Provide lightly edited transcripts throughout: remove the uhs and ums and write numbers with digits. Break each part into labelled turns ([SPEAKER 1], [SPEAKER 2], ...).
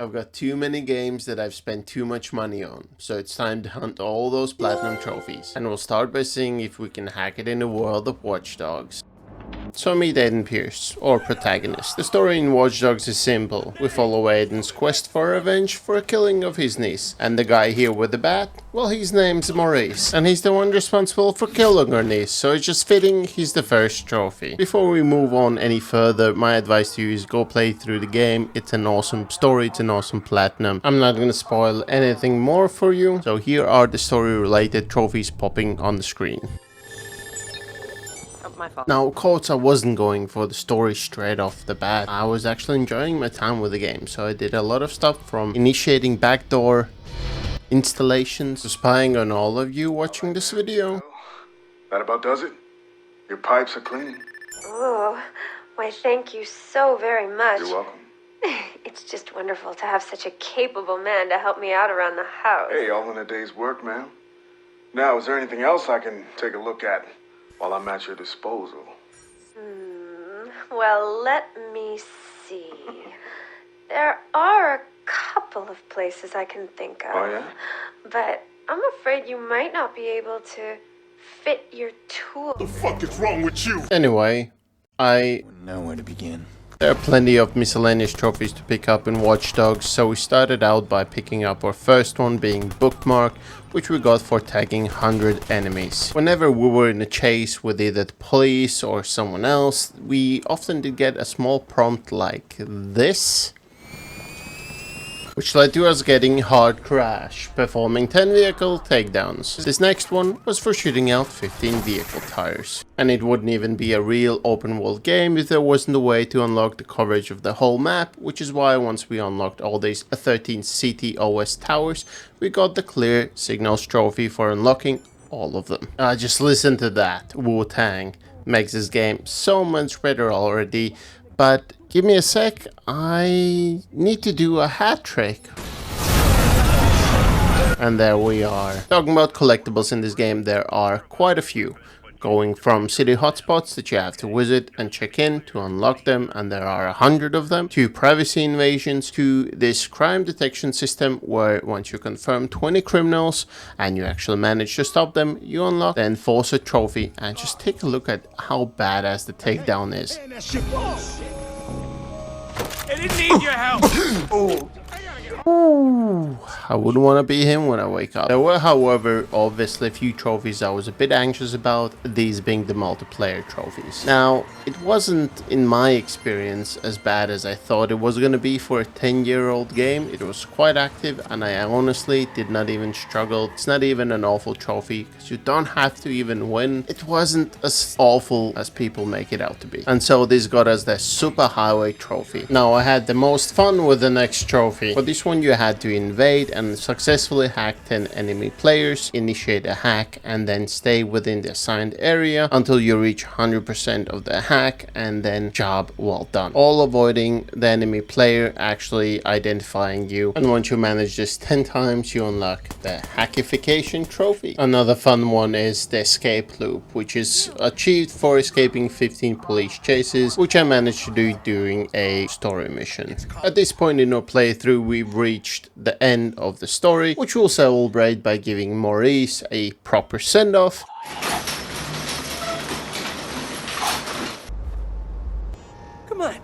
[SPEAKER 1] I've got too many games that I've spent too much money on, so it's time to hunt all those platinum trophies. And we'll start by seeing if we can hack it in the world of Watch Dogs. So meet Aiden Pearce, our protagonist. The story in Watch Dogs is simple. We follow Aiden's quest for revenge for a killing of his niece. And the guy here with the bat, well, his name's Maurice. And he's the one responsible for killing her niece, so it's just fitting he's the first trophy. Before we move on any further, my advice to you is go play through the game. It's an awesome story, it's an awesome platinum. I'm not gonna spoil anything more for you, so here are the story related trophies popping on the screen. Now, of course, I wasn't going for the story straight off the bat. I was actually enjoying my time with the game, so I did a lot of stuff from initiating backdoor installations to spying on all of you watching this video.
[SPEAKER 2] That about does it. Your pipes are clean.
[SPEAKER 3] Oh, why thank you so very much.
[SPEAKER 2] You're welcome.
[SPEAKER 3] It's just wonderful to have such a capable man to help me out around the house.
[SPEAKER 2] Hey, all in a day's work, ma'am. Now, is there anything else I can take a look at while I'm at your disposal?
[SPEAKER 3] Well, let me see. There are a couple of places I can think of.
[SPEAKER 2] Oh, yeah?
[SPEAKER 3] But I'm afraid you might not be able to fit your tools.
[SPEAKER 2] The fuck is wrong with you?
[SPEAKER 1] Anyway, I
[SPEAKER 4] Wouldn't know where to begin.
[SPEAKER 1] There are plenty of miscellaneous trophies to pick up in Watch Dogs, so we started out by picking up our first one being Bookmark, which we got for tagging 100 enemies. Whenever we were in a chase with either the police or someone else, we often did get a small prompt like this, which led to us getting Hard Crash, performing 10 vehicle takedowns. This next one was for shooting out 15 vehicle tires. And it wouldn't even be a real open world game if there wasn't a way to unlock the coverage of the whole map, which is why once we unlocked all these 13 CTOS towers, we got the Clear Signals trophy for unlocking all of them. Just listen to that, Wu-Tang. Makes this game so much better already. But give me a sec, I need to do a hat trick. And there we are. Talking about collectibles in this game, there are quite a few. Going from city hotspots that you have to visit and check in to unlock them, and there are 100 of them, to privacy invasions, to this crime detection system where once you confirm 20 criminals and you actually manage to stop them, you unlock the Enforcer trophy. And just take a look at how badass the takedown is.
[SPEAKER 4] I didn't need your help.
[SPEAKER 1] Ooh, I wouldn't want to be him when I wake up. There were, however, obviously a few trophies I was a bit anxious about, these being the multiplayer trophies. Now, it wasn't, in my experience, as bad as I thought it was going to be for a 10-year-old game. It was quite active, and I honestly did not even struggle. It's not even an awful trophy, because you don't have to even win. It wasn't as awful as people make it out to be. And so this got us the Super Highway trophy. Now, I had the most fun with the next trophy. For this one, you had to invade and successfully hack 10 enemy players, initiate a hack, and then stay within the assigned area until you reach 100% of the hack, and then job well done. All avoiding the enemy player actually identifying you. And once you manage this 10 times, you unlock the hackification trophy. Another fun one is the escape loop, which is achieved for escaping 15 police chases, which I managed to do during a story mission. At this point in our playthrough, we've reached the end of the story, which we'll celebrate by giving Maurice a proper send-off.
[SPEAKER 4] Come on.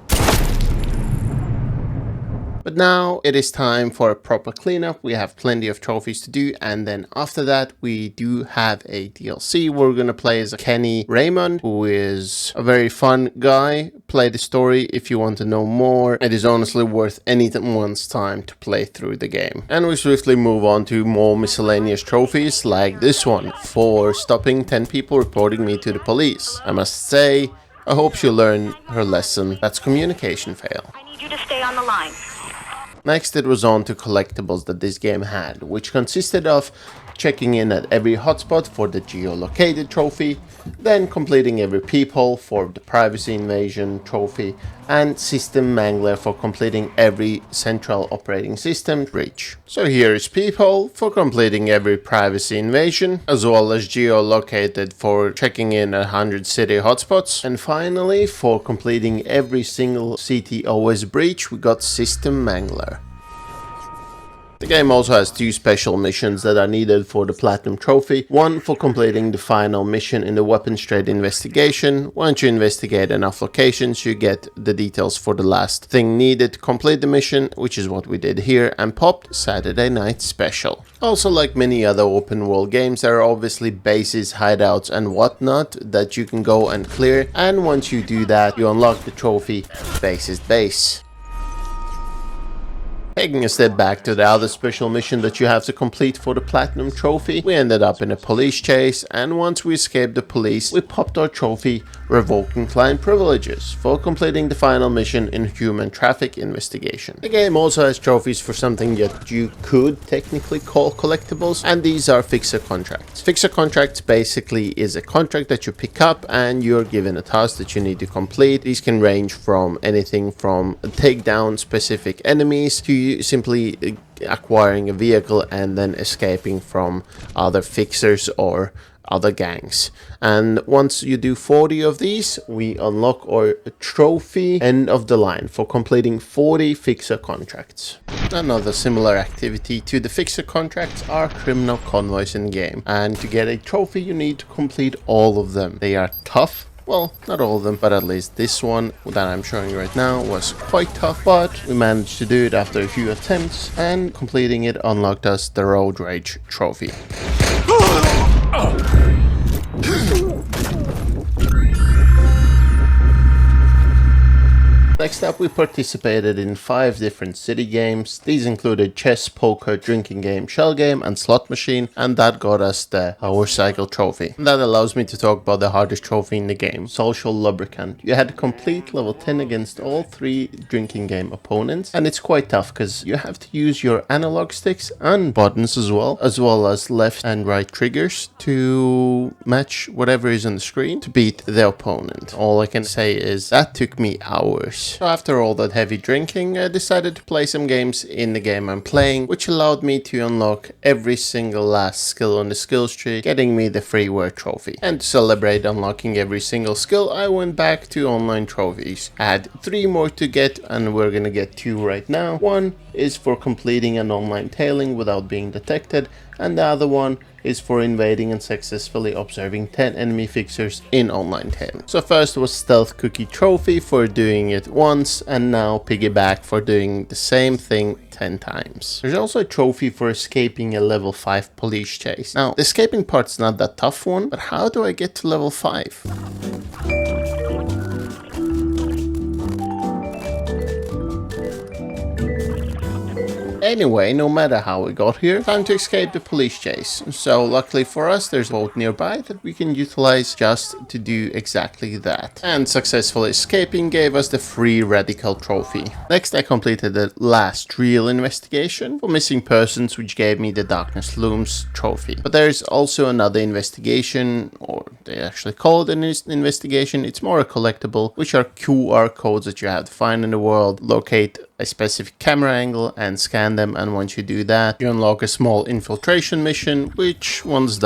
[SPEAKER 1] But now it is time for a proper cleanup. We have plenty of trophies to do, and then after that we do have a DLC. We're gonna play as Kenny Raymond, who is a very fun guy. Play the story if you want to know more. It is honestly worth anyone's time to play through the game. And we swiftly move on to more miscellaneous trophies like this one for stopping 10 people reporting me to the police. I must say, I hope she learned her lesson. That's communication fail.
[SPEAKER 5] I need you to stay on the line.
[SPEAKER 1] Next, it was on to collectibles that this game had, which consisted of checking in at every hotspot for the geolocated trophy, then completing every peephole for the privacy invasion trophy, and system mangler for completing every central operating system breach. So here is peephole for completing every privacy invasion, as well as geolocated for checking in 100 city hotspots, and finally for completing every single CTOS breach we got system mangler. The game also has 2 special missions that are needed for the Platinum Trophy. One for completing the final mission in the Weapons Trade investigation. Once you investigate enough locations, you get the details for the last thing needed to complete the mission, which is what we did here, and popped Saturday Night Special. Also, like many other open world games, there are obviously bases, hideouts and whatnot that you can go and clear, and once you do that, you unlock the trophy Base's Base. Taking a step back to the other special mission that you have to complete for the Platinum Trophy, we ended up in a police chase, and once we escaped the police, we popped our trophy Revoking Client Privileges for completing the final mission in Human Traffic Investigation. The game also has trophies for something that you could technically call collectibles, and these are fixer contracts. Fixer contracts basically is a contract that you pick up and you're given a task that you need to complete. These can range from anything from take down specific enemies to simply acquiring a vehicle and then escaping from other fixers or other gangs. And once you do 40 of these, we unlock our trophy End of the Line for completing 40 fixer contracts. Another similar activity to the fixer contracts are criminal convoys in game, and to get a trophy you need to complete all of them. They are tough. Well, not all of them, but at least this one that I'm showing you right now was quite tough, but we managed to do it after a few attempts, and completing it unlocked us the Road Rage trophy. Next up, we participated in 5 different city games. These included chess, poker, drinking game, shell game, and slot machine, and that got us the Power Cycle trophy. And that allows me to talk about the hardest trophy in the game, Social Lubricant. You had to complete level 10 against all 3 drinking game opponents, and it's quite tough because you have to use your analog sticks and buttons as well as left and right triggers to match whatever is on the screen to beat the opponent. All I can say is that took me hours. So after all that heavy drinking, I decided to play some games in the game I'm playing, which allowed me to unlock every single last skill on the skills tree, getting me the freeware trophy. And to celebrate unlocking every single skill, I went back to online trophies. I had 3 more to get, and we're gonna get 2 right now. One is for completing an online tailing without being detected, and the other one is for invading and successfully observing 10 enemy fixers in online tailing. So first was Stealth Cookie Trophy for doing it once, and now Piggyback for doing the same thing 10 times. There's also a trophy for escaping a level 5 police chase. Now, the escaping part's not that tough one, but how do I get to level 5? Anyway, no matter how we got here, time to escape the police chase. So luckily for us, there's a boat nearby that we can utilize just to do exactly that. And successfully escaping gave us the free Radical trophy. Next, I completed the last real investigation for missing persons, which gave me the Darkness Looms trophy. But there's also another investigation, or they actually call it an investigation. It's more a collectible, which are QR codes that you have to find in the world, locate a specific camera angle and scan them, and once you do that, you unlock a small infiltration mission, which once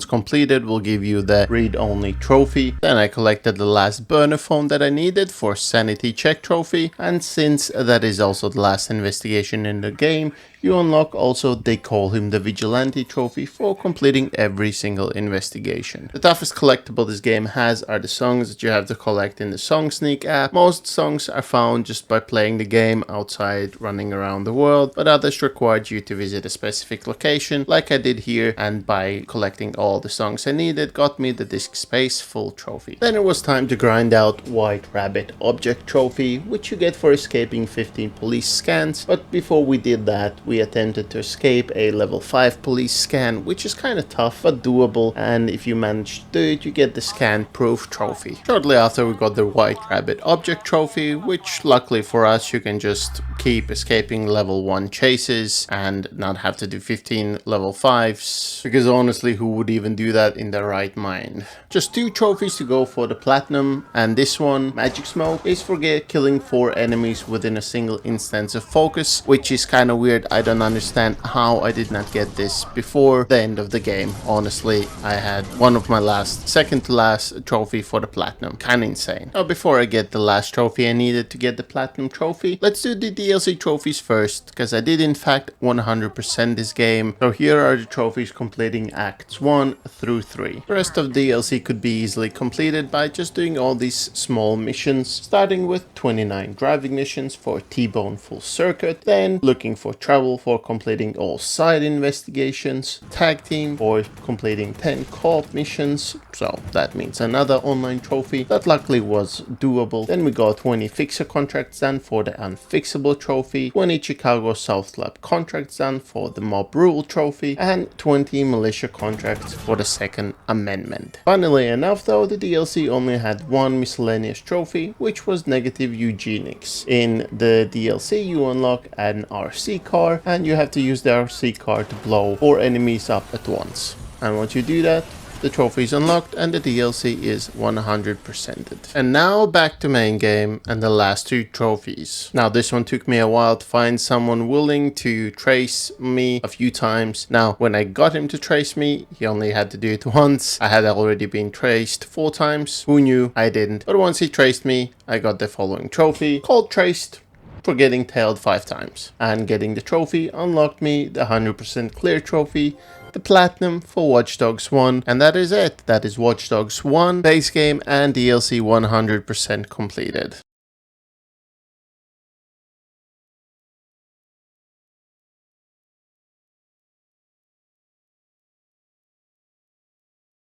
[SPEAKER 1] completed will give you the read-only trophy. Then I collected the last burner phone that I needed for sanity check trophy, and since that is also the last investigation in the game, you unlock also, they call him the Vigilante trophy for completing every single investigation. The toughest collectible this game has are the songs that you have to collect in the Song Sneak app. Most songs are found just by playing the game outside, running around the world, but others required you to visit a specific location, like I did here, and by collecting all the songs I needed got me the Disc Space full trophy. Then it was time to grind out White Rabbit Object trophy, which you get for escaping 15 police scans, but before we did that, we attempted to escape a level 5 police scan, which is kind of tough but doable, and if you manage to do it, you get the scan proof trophy. Shortly after, we got the White Rabbit Object trophy, which luckily for us, you can just keep escaping level 1 chases and not have to do 15 level 5s, because honestly, who would even do that in their right mind? Just 2 trophies to go for the platinum, and this one, Magic Smoke, is for killing 4 enemies within a single instance of focus, which is kind of weird. I don't understand how I did not get this before the end of the game. Honestly, I had one of my second to last trophy for the platinum. Kinda insane. Now, before I get the last trophy I needed to get the platinum trophy, let's let's do the DLC trophies first, because I did in fact 100% this game. So here are the trophies completing Acts 1 through 3. The rest of DLC could be easily completed by just doing all these small missions, starting with 29 driving missions for T-Bone Full Circuit, then looking for travel for completing all side investigations, tag team for completing 10 co-op missions, so that means another online trophy that luckily was doable. Then we got 20 fixer contracts done for the unfixable trophy, 20 Chicago South Lab contracts done for the mob rule trophy, and 20 militia contracts for the second amendment. Funnily enough though, the DLC only had one miscellaneous trophy, which was negative eugenics. In the DLC you unlock an RC car and you have to use the RC car to blow 4 enemies up at once. And once you do that, the trophy is unlocked and the DLC is 100%ed. And now back to main game and the last 2 trophies. Now this one took me a while to find someone willing to trace me a few times. Now when I got him to trace me, he only had to do it once. I had already been traced 4 times. Who knew? I didn't. But once he traced me, I got the following trophy called Traced for getting tailed 5 times. And getting the trophy unlocked me the 100% clear trophy, the platinum for Watch Dogs 1, and that is it. That is Watch Dogs 1 base game and DLC 100% completed.